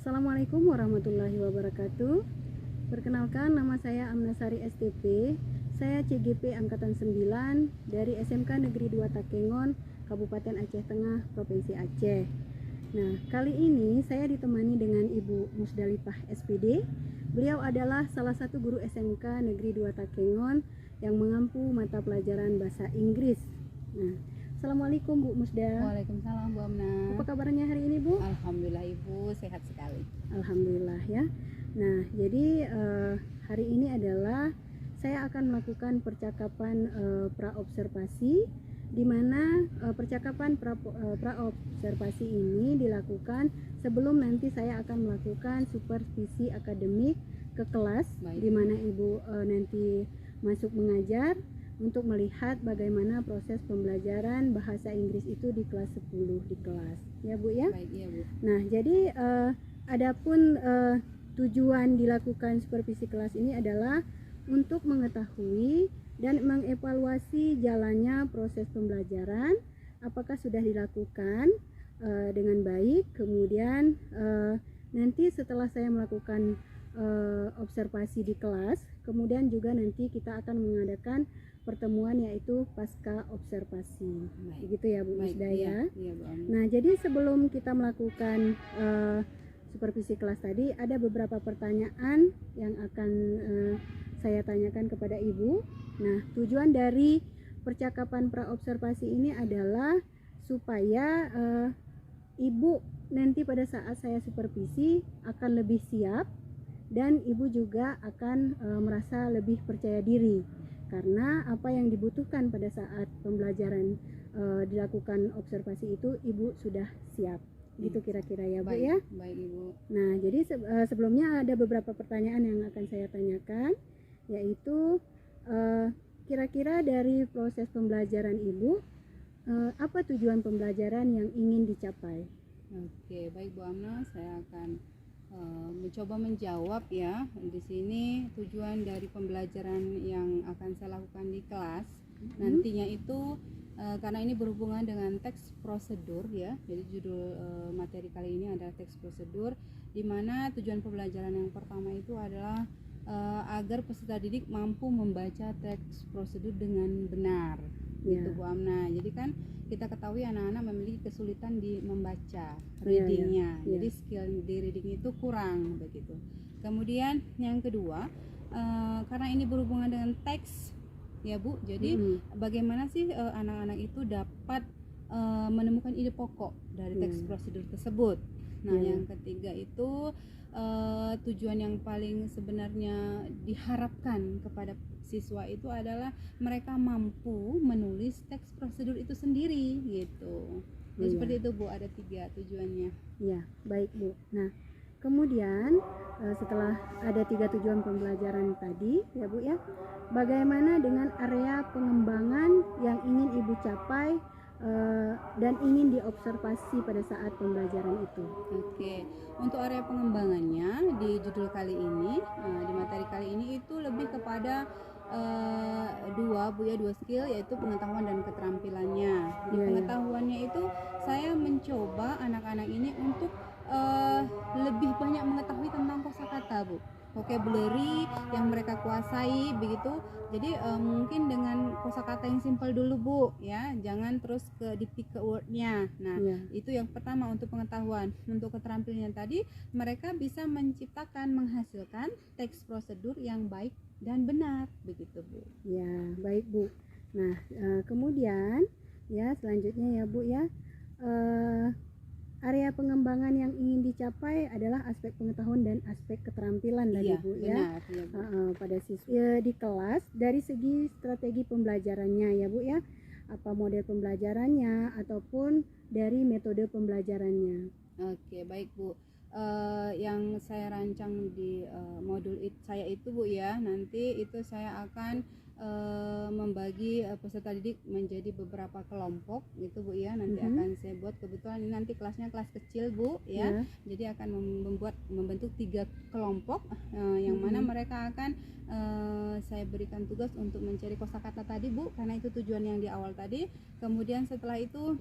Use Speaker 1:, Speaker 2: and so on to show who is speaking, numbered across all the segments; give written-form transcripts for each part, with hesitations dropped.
Speaker 1: Assalamualaikum warahmatullahi wabarakatuh. Perkenalkan, nama saya Amnasari STP. Saya CGP Angkatan 9 dari SMK Negeri 2 Takengon, Kabupaten Aceh Tengah, Provinsi Aceh. Nah, kali ini saya ditemani dengan Ibu Musdalifah SPD. Beliau adalah salah satu guru SMK Negeri 2 Takengon yang mengampu mata pelajaran bahasa Inggris. Nah, Assalamualaikum Bu Musda.
Speaker 2: Waalaikumsalam Bu Amna.
Speaker 1: Apa kabarnya hari ini Bu?
Speaker 2: Alhamdulillah Ibu sehat sekali.
Speaker 1: Alhamdulillah ya. Nah, jadi hari ini adalah saya akan melakukan percakapan praobservasi, di mana percakapan praobservasi ini dilakukan sebelum nanti saya akan melakukan supervisi akademik ke kelas.
Speaker 2: Baik.
Speaker 1: Di mana Ibu nanti masuk mengajar untuk melihat bagaimana proses pembelajaran bahasa Inggris itu di kelas 10 di kelas. Ya Bu ya?
Speaker 2: Baik, iya Bu.
Speaker 1: Nah, jadi adapun tujuan dilakukan supervisi kelas ini adalah untuk mengetahui dan mengevaluasi jalannya proses pembelajaran, apakah sudah dilakukan dengan baik. Kemudian nanti setelah saya melakukan observasi di kelas, kemudian juga nanti kita akan mengadakan pertemuan yaitu pasca observasi. Begitu ya Bu Musda ya.
Speaker 2: Iya Bu Amna.
Speaker 1: Nah, jadi sebelum kita melakukan supervisi kelas tadi, ada beberapa pertanyaan yang akan saya tanyakan kepada Ibu. Nah, tujuan dari percakapan praobservasi ini adalah supaya Ibu nanti pada saat saya supervisi akan lebih siap, dan Ibu juga akan merasa lebih percaya diri, karena apa yang dibutuhkan pada saat pembelajaran dilakukan observasi itu Ibu sudah siap. Gitu kira-kira ya Bu ya.
Speaker 2: Baik Ibu.
Speaker 1: Nah, jadi sebelumnya ada beberapa pertanyaan yang akan saya tanyakan, yaitu kira-kira dari proses pembelajaran Ibu, apa tujuan pembelajaran yang ingin dicapai?
Speaker 2: Oke, baik Bu Amna, saya akan mencoba menjawab ya. Di sini tujuan dari pembelajaran yang akan saya lakukan di kelas nantinya itu karena ini berhubungan dengan teks prosedur ya. Jadi judul materi kali ini adalah teks prosedur, di mana tujuan pembelajaran yang pertama itu adalah agar peserta didik mampu membaca teks prosedur dengan benar. Gitu Bu Amna. Jadi kan kita ketahui anak-anak memiliki kesulitan di membaca readingnya. Jadi skill di reading itu kurang begitu. Kemudian yang kedua, karena ini berhubungan dengan teks ya Bu, jadi bagaimana sih anak-anak itu dapat menemukan ide pokok dari teks prosedur tersebut. Nah, yang ketiga itu tujuan yang paling sebenarnya diharapkan kepada siswa itu adalah mereka mampu menulis teks prosedur itu sendiri gitu. Jadi seperti itu Bu, ada 3 tujuannya.
Speaker 1: Ya, baik Bu. Nah, kemudian setelah ada 3 tujuan pembelajaran tadi ya Bu ya, bagaimana dengan area pengembangan yang ingin Ibu capai dan ingin diobservasi pada saat pembelajaran itu?
Speaker 2: Oke, untuk area pengembangannya di judul kali ini, di materi kali ini itu lebih kepada dua skill, yaitu pengetahuan dan keterampilannya. Di pengetahuannya itu saya mencoba anak-anak ini untuk lebih banyak mengetahui tentang kosakata Bu, vocabulary yang mereka kuasai begitu. Jadi mungkin dengan kosakata yang simpel dulu Bu ya, jangan terus ke dipik ke wordnya. Nah itu yang pertama untuk pengetahuan. Untuk keterampilannya tadi, mereka bisa menciptakan, menghasilkan teks prosedur yang baik dan benar begitu Bu.
Speaker 1: Ya, baik Bu. Nah kemudian ya selanjutnya ya Bu ya, area pengembangan yang ingin dicapai adalah aspek pengetahuan dan aspek keterampilan tadi Bu ya. Pada siswa di kelas, dari segi strategi pembelajarannya ya Bu ya, apa model pembelajarannya ataupun dari metode pembelajarannya.
Speaker 2: Oke, baik Bu. Yang saya rancang di modul saya itu Bu ya, nanti itu saya akan membagi peserta didik menjadi beberapa kelompok gitu Bu ya. Nanti akan saya buat, kebetulan ini nanti kelasnya kelas kecil Bu ya. Jadi akan membentuk 3 kelompok yang mana mereka akan saya berikan tugas untuk mencari kosakata tadi Bu, karena itu tujuan yang di awal tadi. Kemudian setelah itu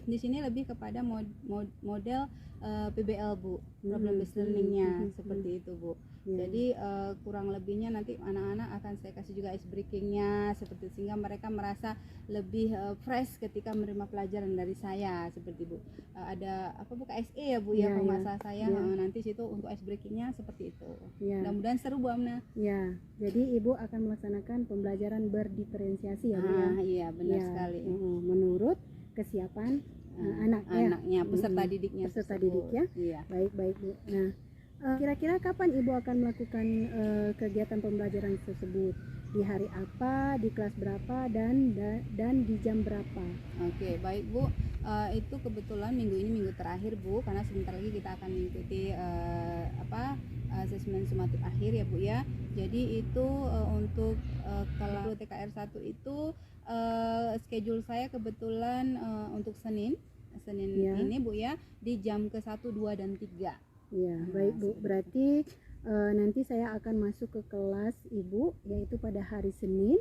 Speaker 2: di sini lebih kepada model PBL Bu, problem based learningnya seperti itu Bu. Jadi kurang lebihnya nanti anak-anak akan saya kasih juga ice breakingnya seperti, sehingga mereka merasa lebih fresh ketika menerima pelajaran dari saya seperti Bu. Ada apa Bu, KSE ya Bu ya, pembahasan saya nanti situ untuk ice breakingnya seperti itu. Mudah-mudahan seru Bu Amna.
Speaker 1: Ya, jadi Ibu akan melaksanakan pembelajaran berdiferensiasi ya Bu ya.
Speaker 2: Iya benar sekali.
Speaker 1: Menurut kesiapan anaknya, peserta didiknya.
Speaker 2: Peserta didiknya. Iya.
Speaker 1: Baik Bu. Nah, kira-kira kapan Ibu akan melakukan kegiatan pembelajaran tersebut? Di hari apa, di kelas berapa, dan di jam berapa?
Speaker 2: Oke, baik Bu. Itu kebetulan minggu ini minggu terakhir Bu, karena sebentar lagi kita akan mengikuti asesmen sumatif akhir ya Bu ya. Jadi itu untuk kalau TKR 1 itu schedule saya kebetulan untuk Senin ini Bu ya, di jam ke-1, 2, dan 3.
Speaker 1: Ya, baik Bu. Berarti nanti saya akan masuk ke kelas Ibu yaitu pada hari Senin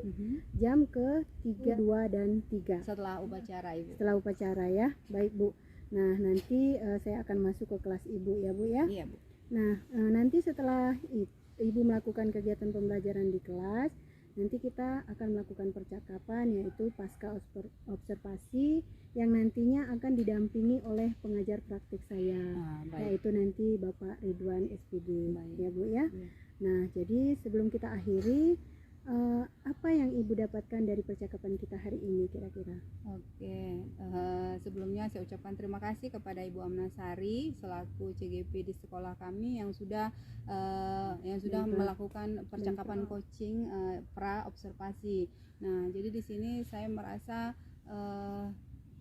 Speaker 1: jam ke-3, 2, dan 3.
Speaker 2: Setelah upacara Ibu.
Speaker 1: Setelah upacara ya. Baik Bu. Nah, nanti saya akan masuk ke kelas Ibu ya Bu ya.
Speaker 2: Iya Bu.
Speaker 1: Nah, nanti setelah Ibu melakukan kegiatan pembelajaran di kelas, nanti kita akan melakukan percakapan yaitu pasca observasi yang nantinya akan didampingi oleh pengajar praktik saya, yaitu nanti Bapak Ridwan SPD. Ya Bu ya. Nah, jadi sebelum kita akhiri, apa yang Ibu dapatkan dari percakapan kita hari ini kira-kira?
Speaker 2: Oke, sebelumnya saya ucapkan terima kasih kepada Ibu Amna Sari selaku CGP di sekolah kami yang sudah melakukan percakapan coaching pra observasi. Nah, jadi di sini saya merasa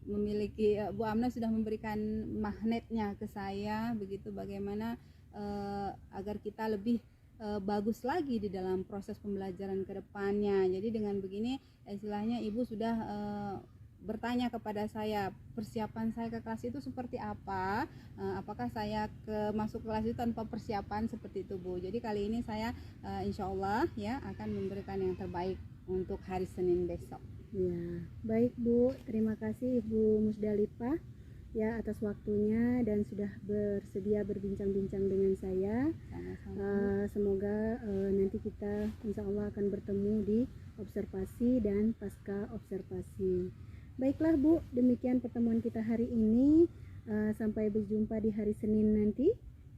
Speaker 2: memiliki Bu Amna sudah memberikan magnetnya ke saya, begitu bagaimana agar kita lebih bagus lagi di dalam proses pembelajaran ke depannya. Jadi dengan begini istilahnya Ibu sudah bertanya kepada saya, persiapan saya ke kelas itu seperti apa, apakah saya masuk kelas itu tanpa persiapan seperti itu Bu. Jadi kali ini saya insya Allah ya akan memberikan yang terbaik untuk hari Senin besok.
Speaker 1: Ya, baik Bu, terima kasih Ibu Musdalifah ya atas waktunya dan sudah bersedia berbincang-bincang dengan saya. Semoga nanti kita insya Allah akan bertemu di observasi dan pasca observasi. Baiklah Bu, demikian pertemuan kita hari ini. Sampai berjumpa di hari Senin nanti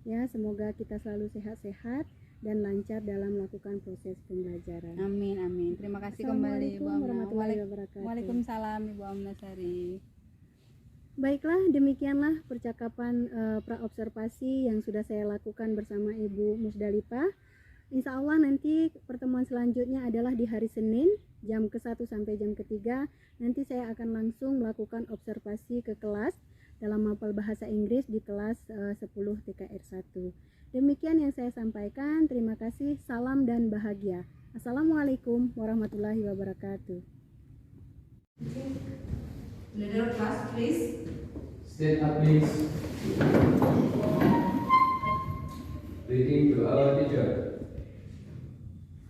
Speaker 1: ya. Semoga kita selalu sehat-sehat dan lancar dalam melakukan proses pembelajaran.
Speaker 2: Amin amin. Terima kasih kembali Bu Amna.
Speaker 1: Warahmatullahi wabarakatuh.
Speaker 2: Waalaikumsalam Ibu Amna Sari.
Speaker 1: Baiklah, demikianlah percakapan praobservasi yang sudah saya lakukan bersama Ibu Musdalifah. Insya Allah nanti pertemuan selanjutnya adalah di hari Senin jam ke-1 sampai jam ke-3. Nanti saya akan langsung melakukan observasi ke kelas dalam mapel bahasa Inggris di kelas 10 TKR 1. Demikian yang saya sampaikan. Terima kasih. Salam dan bahagia. Assalamualaikum warahmatullahi wabarakatuh.
Speaker 2: Leader class, please.
Speaker 3: Stand up, please. Reading to our teacher.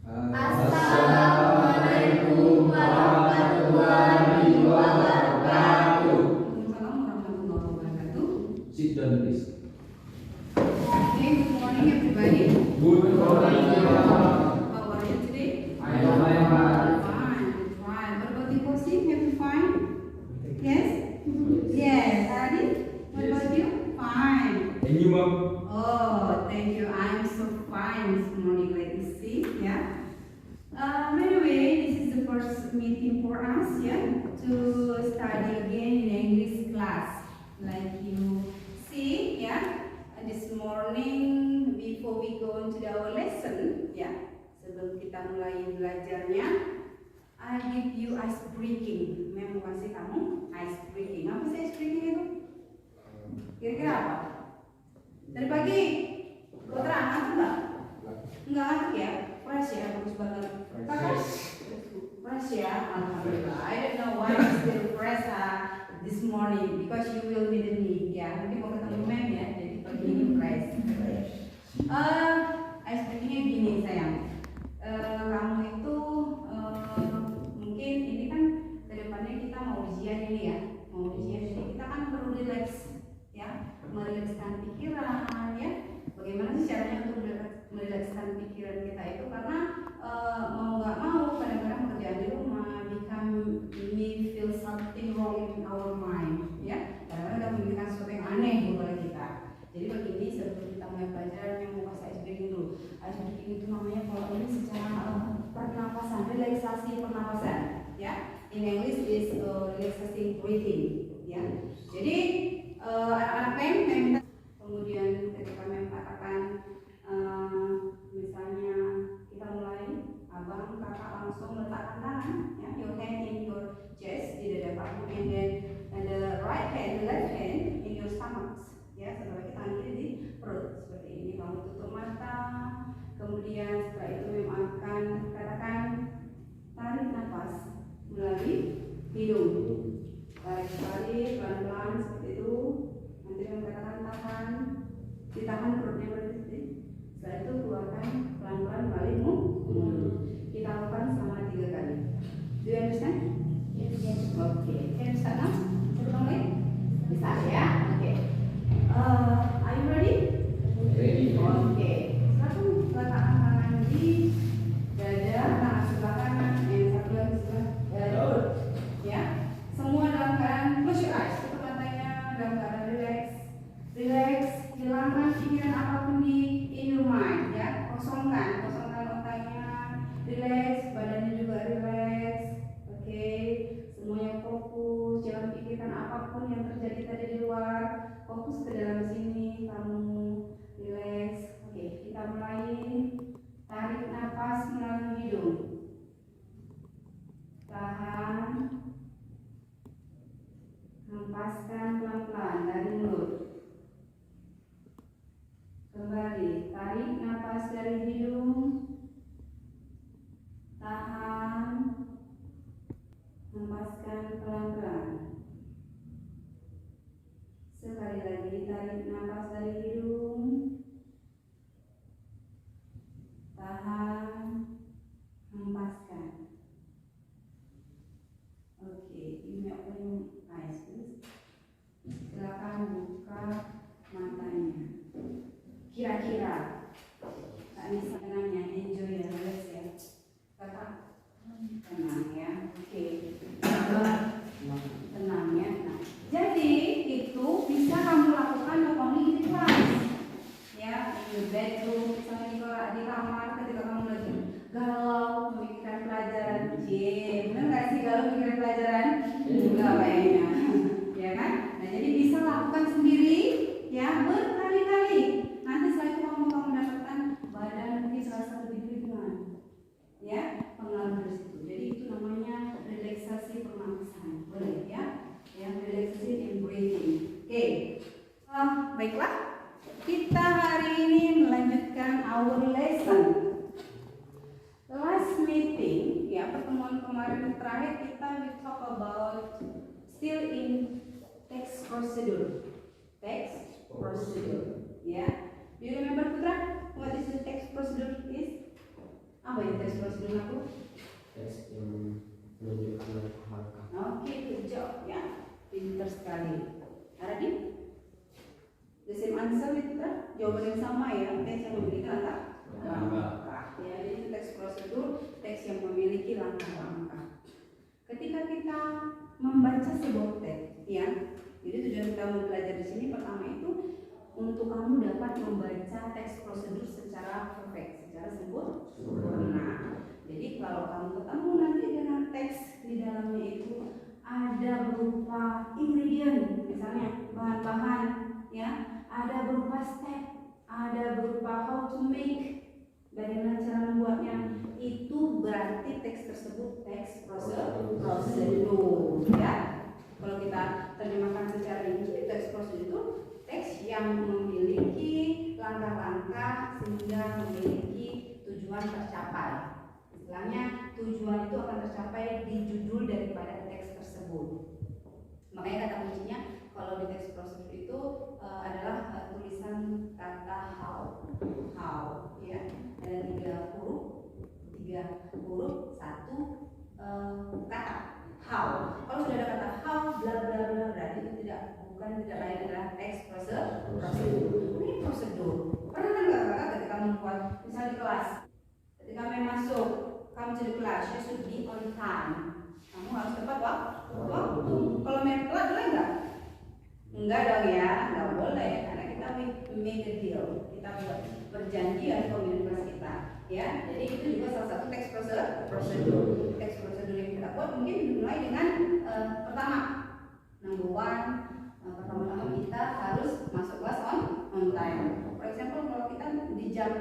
Speaker 3: Assalamualaikum warahmatullahi wabarakatuh.
Speaker 2: Waalaikumsalam warahmatullahi wabarakatuh.
Speaker 3: Sit down, please.
Speaker 2: Okay, good morning everybody.
Speaker 3: Good morning,
Speaker 2: How are you today?
Speaker 3: I am fine.
Speaker 2: Fine. What about you, Kosi? Have you fine? Yes? Yes. Adi? What about you? Fine.
Speaker 3: And you, Mom?
Speaker 2: Oh, thank you. I'm so fine this morning, like you see, yeah. By the way, this is the first meeting for us, yeah, to study again in English class. Like you see, yeah, this morning before we go into our lesson, yeah, sebelum kita mulai belajarnya, I give you ice breaking. Memang kasih kamu ice breaking. Apa sih ice breaking itu? Kira-kira apa? Dari pagi, kau terang ngantuk nggak? Nggak ngantuk ya? Fresh ya, bagus banget. Kakak? morning because you will meet me. Ya, nanti mau ketemu mem ya. Jadi pagi ini fresh. Icebreakingnya gini sayang. Kamu itu mungkin ini kan kedepannya kita mau ujian ini ya, mau ujian. Jadi kita kan perlu relax ya, merilekskan pikiran ya. Bagaimana sih caranya untuk merilekskan pikiran kita itu, karena mau nggak mau kadang-kadang pekerjaan di rumah me feel something wrong in our mind ya, kadang-kadang memikirkan sesuatu yang aneh di kepala kita. Jadi begini, sebelum kita mulai pelajaran yang mau kasih icebreaking dulu. Icebreaking itu namanya kalau ini secara pernapasan, relaksasi pernapasan ya. In English is relaxing breathing ya. Jadi anak-anak mem kemudian ketika mem katakan misalnya kita mulai, abang kakak langsung letakkan tangan ya, your hand in your chest di dada kamu, and the right hand, the left hand in your stomach ya. Setelah kita tangan kiri di perut seperti ini, kamu tutup mata. Kemudian setelah itu mem akan katakan tarik nafas melalui hidung, tarik pelan-pelan seperti itu. Nanti mem katakan tahan, ditahan perutnya berhenti. Setelah itu keluarkan pelan-pelan melalui mulut. Kita lakukan selama 3 kali. Do you understand? Yes. Okay. Can you start now? Sebelumnya bisa ya? Okay. Are you ready?
Speaker 3: Ready.
Speaker 2: Okay. Sekarang letakkan tangan di dada, tangan sebelah kanan, yang satu lagi sebelah perut. Ya. Semua dalam keadaan close your eyes. Tutup matanya dalam keadaan relax. Relax. Hilangkan pikiran apapun di in your mind ya. Kosongkan otaknya. Relax, badannya juga relax. Oke, semuanya fokus, jangan pikirkan apapun yang terjadi tadi di luar. Fokus ke dalam sini, kamu relax. Oke, kita mulai. Tarik nafas melalui hidung. Tahan. Hempaskan pelan-pelan dari mulut. Kembali, tarik nafas dari hidung. Tahan. Hempaskan pelan-pelan. Sekali lagi, tarik nafas dari hidung. Tahan. Hempaskan. Oke, ini open your eyes please. Silakan buka matanya. Kira-kira Anissa nanya, enjoy ya, relax ya. Kakak tenang ya. Oke. Tenang ya. Nah, jadi itu bisa kamu lakukan only di kelas. Ya, in your bedroom, misalnya di kamar ketika kamu lagi galau memikirkan pelajaran. Bener nggak sih galau memikirkan pelajaran? Enggak kayaknya. Ya kan? Nah, jadi bisa lakukan sendiri ya berkali-kali. Nanti setelah itu kamu mendapatkan badan mungkin serasa lebih ringan. Ya, pengaruh dari situ. Jadi itu namanya relaksasi pernapasan. Boleh ya? Yang relaxation and breathing. Oke. Baiklah. Kita hari ini melanjutkan our lesson. Last meeting, ya pertemuan kemarin terakhir kita we talk about still in text procedure. Text procedure. Ya. Do you remember Putra? What is the text procedure is? Apa yang text procedure aku?
Speaker 3: Teks yang menunjukkan langkah-langkah.
Speaker 2: Oke, good job ya. Pintar sekali. Aradi? The same answer Putra? Jawaban yang sama ya. Teks yang memiliki langkah-langkah. Ya, jadi teks prosedur, teks yang memiliki langkah-langkah. Ketika kita membaca sebuah teks, ya. Jadi tujuan kita belajar di sini pertama itu untuk kamu dapat membaca teks prosedur secara perfect, secara sempurna. Jadi kalau kamu ketemu nanti dengan teks di dalamnya itu ada berupa ingredient, misalnya bahan-bahan, ya, ada berupa step, ada berupa how to make, bagaimana cara membuatnya, itu berarti teks tersebut teks prosedur, ya. Kalau kita terjemahkan secara Inggris, teks prosedur itu teks yang memiliki langkah-langkah sehingga memiliki tujuan tercapai. Istilahnya tujuan itu akan tercapai di judul daripada teks tersebut. Makanya kata kuncinya kalau di teks prosedur itu adalah tulisan kata how, ya. Ada 3 huruf, 1 kata how. Kalau sudah ada kata how, bla bla bla, berarti itu tidak lain adalah teks prosedur. Ini prosedur. Pernah kan nggak kakak ketika membuat misal di kelas, ketika kamu masuk, kamu di kelas, you should be on time. Kamu harus tepat waktu. Kalau main telat boleh nggak? Enggak dong ya, nggak boleh karena kita make a deal, kita buat perjanjian komunitas kita, ya. Jadi itu juga salah satu teks prosedur. Teks prosedur yang kita buat mungkin dimulai dengan pertama, number one, pertama-tama kita harus masuk kelas on time. For example, kalau kita di jam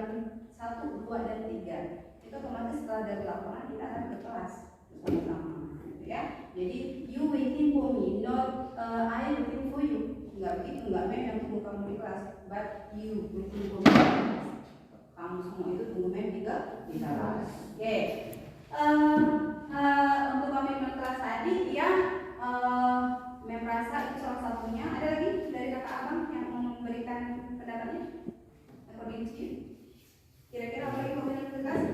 Speaker 2: 1, 2, dan 3 itu otomatis setelah dari lapangan kita akan ke kelas bersama-sama, gitu ya. Jadi you waiting for me, not I waiting for you. Enggak begitu, enggak mem yang tunggu kamu di kelas, but you waiting for me. Kamu semua itu tunggu mem di kelas. Oke. Untuk komitmen kelas tadi yang mem rasa itu salah satunya. Ada lagi dari kakak abang yang memberikan pendapatnya? According to you, kira-kira apa lagi komitmen kelas?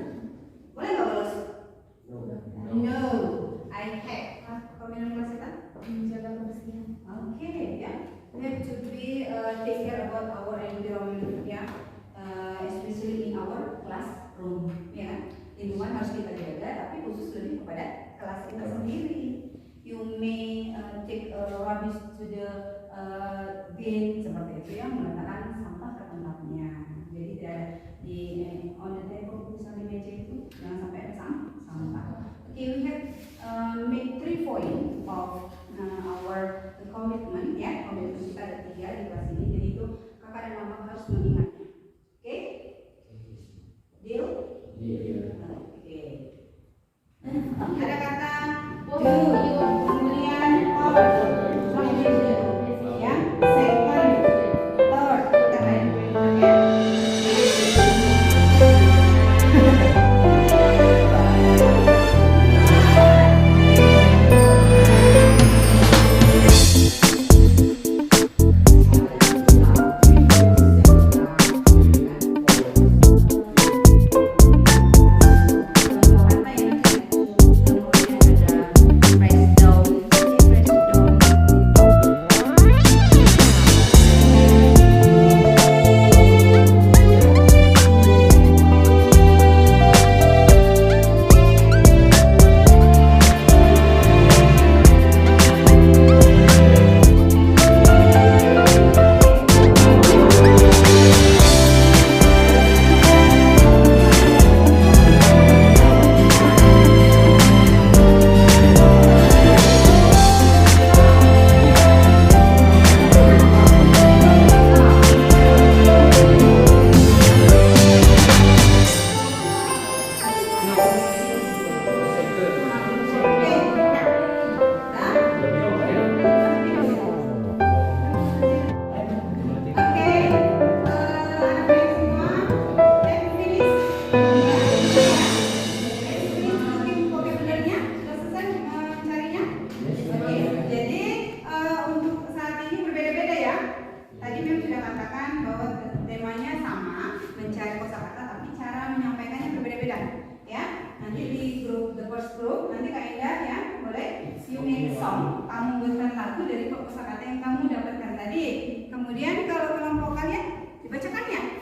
Speaker 2: Boleh nggak bolos? No. I have komitmen kelas kita?
Speaker 4: Menjaga kebersihan.
Speaker 2: Oke, ya. We have to be take care about our environment, ya. Especially in our classroom, ya. Lingkungan harus kita jaga, tapi khusus lebih kepada kelas kita sendiri. You may take rubbish to the bin seperti itu, ya, meletakkan sampah ke tempatnya. Jadi tidak di on the table, misalnya di meja itu jangan sampai ada sampah. Okay, we have make 3 points of our commitment, ya. Komitmen kita ada 3 di kelas ini, jadi itu kakak dan mama harus mengingatnya. Oke? Deal? Oke. Ada kata do, kemudian or, ya. Second, third, kita main. Oke?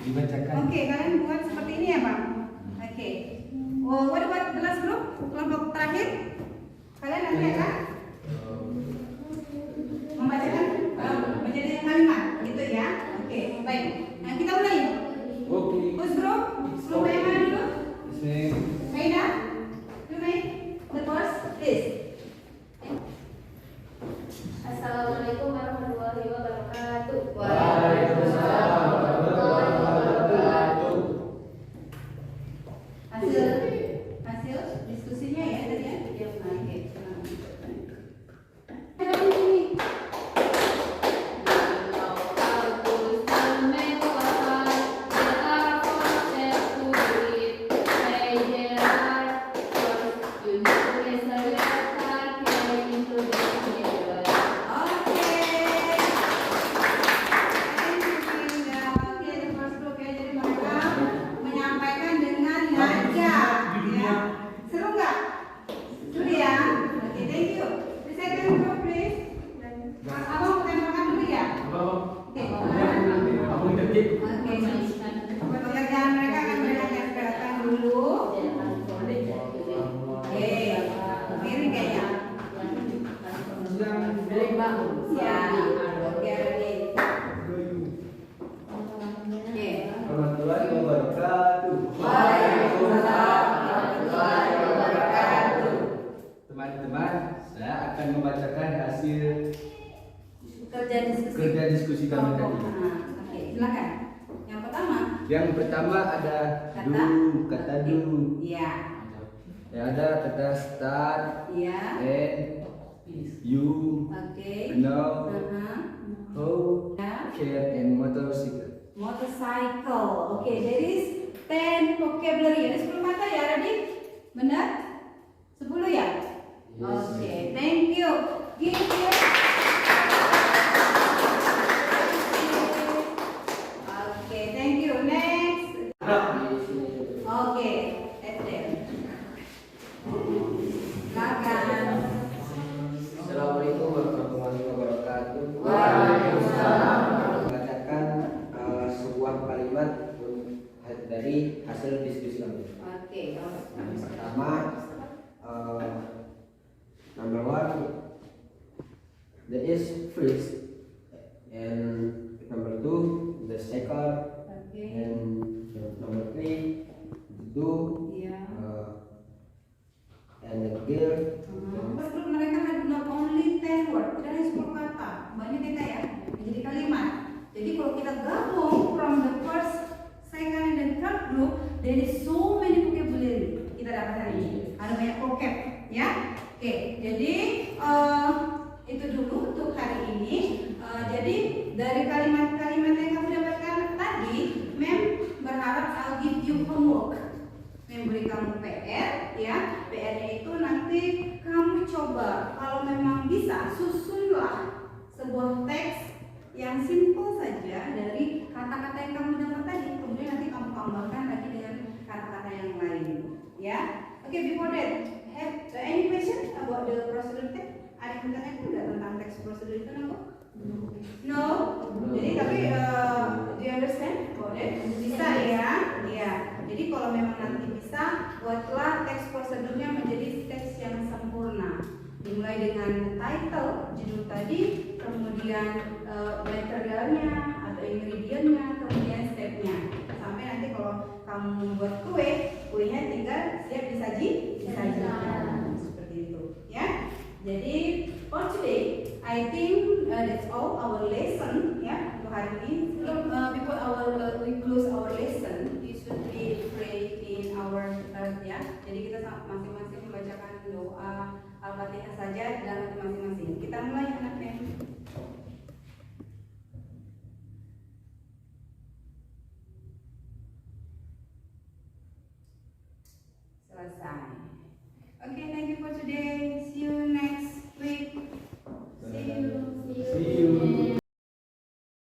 Speaker 5: Dibacakan.
Speaker 2: Oke, kalian buat seperti ini ya, Bang. Oke. Oh, what about the last group? Kelompok terakhir. Kalian nanti akan membacakan menjadi kalimat, gitu ya. Oke, baik. Nah, kita mulai.
Speaker 5: Oke.
Speaker 2: Who's group? Kelompok yang mana dulu? Aida, you make the first list.
Speaker 4: Assalamualaikum warahmatullahi wabarakatuh.
Speaker 5: Waalaikumsalam warahmatullahi wabarakatuh.
Speaker 2: Hasil diskusinya ya tadi ya. Oke.
Speaker 5: kerja diskusi kami tadi.
Speaker 2: Oke, silakan. Yang pertama
Speaker 5: ada
Speaker 2: kata
Speaker 5: kata do.
Speaker 2: Iya.
Speaker 5: Ya, ada kata start,
Speaker 2: Iya.
Speaker 5: and, you,
Speaker 2: Oke.
Speaker 5: know, how,
Speaker 2: Ya.
Speaker 5: care, and motorcycle.
Speaker 2: Motorcycle. Oke, there is 10 vocabulary. Ada 10 kata ya, Radit? Benar? 10 ya? Oke, thank you. Give you. Oke, thank you. Next. Oke, Edel. Silakan.
Speaker 3: Assalamualaikum warahmatullahi wabarakatuh.
Speaker 2: Waalaikumsalam.
Speaker 3: Bacakan sebuah kalimat dari hasil diskusi kami.
Speaker 2: Oke,
Speaker 3: Yang pertama, number one, there is freeze, and number two, the second,
Speaker 2: Oke.
Speaker 3: and number three, the do,
Speaker 2: Iya.
Speaker 3: and the gear.
Speaker 2: Menurut mereka ada not only 10 word, tidak hanya 10 kata, banyak kata ya, menjadi kalimat. Jadi kalau kita gabung from the first, second, and third group, there is so many vocabulary kita dapat hari ini. Ada banyak vocab, ya. Oke, jadi itu dulu untuk hari ini. Jadi dari kalimat-kalimat yang kamu dapatkan tadi, Mem berharap I'll give you homework. Memberi kamu PR, ya. PR-nya itu nanti kamu coba, kalau memang bisa, susunlah sebuah teks yang simple saja dari kata-kata yang kamu dapat tadi. Kemudian nanti kamu tambahkan lagi dengan kata-kata yang lain, ya. Oke, before that, have any question about the procedure text? Ada yang bertanya enggak tentang teks prosedur itu, Nako? No. Jadi tapi do you understand about it? Bisa ya? Iya. Jadi kalau memang nanti bisa, buatlah teks prosedurnya menjadi teks yang sempurna. Dimulai dengan title, judul tadi, kemudian materialnya atau ingredientnya, kemudian stepnya. Sampai nanti kalau kamu membuat kue, kuenya tinggal siap disajikan. Seperti itu, ya. Jadi for today, I think that's all our lesson, ya, untuk hari ini. Before we close our lesson, you should be pray in our ya. Jadi kita masing-masing membacakan doa Al-Fatihah saja dalam hati masing-masing. Kita mulai anaknya. Selesai.